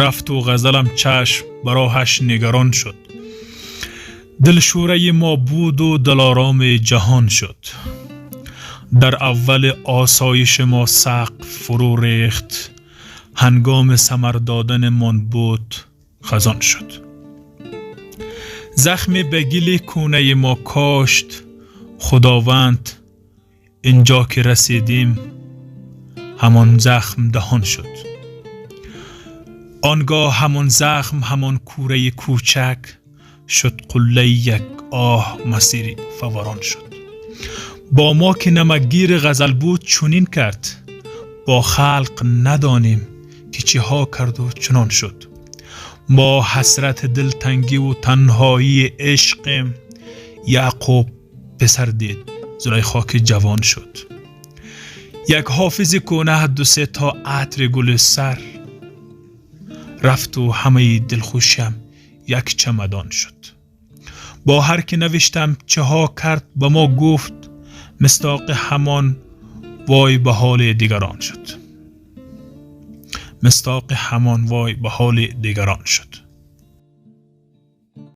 رفت و غزلم چشم براهش نگران شد. دلشوره ما بود و دلارام جهان شد. در اول آسایش ما سقف فرو ریخت، هنگام ثمر دادن من بود خزان شد. زخم به گل کونه ما کاشت خداوند، اینجا که رسیدیم همان زخم دهان شد. آنگاه همان زخم همان کوره کوچک شد قله یک آه مسیری فوران شد. با ما که نمکگیر غزل بود چنین کرد، با خلق ندانیم که چه ها کرد و چنان شد. ما حسرت دلتنگی و تنهایی عشق، یعقوب پسر دید زلیخا که جوان شد. یک حافظ کهنه دو سه تا عطر گل سر، رفت و همه دلخوشم یک چمدان شد. با هر که نوشتم چه ها کرد به ما گفت، مصداق همان وای به حال دیگران شد. مصداق همان وای به حال دیگران شد.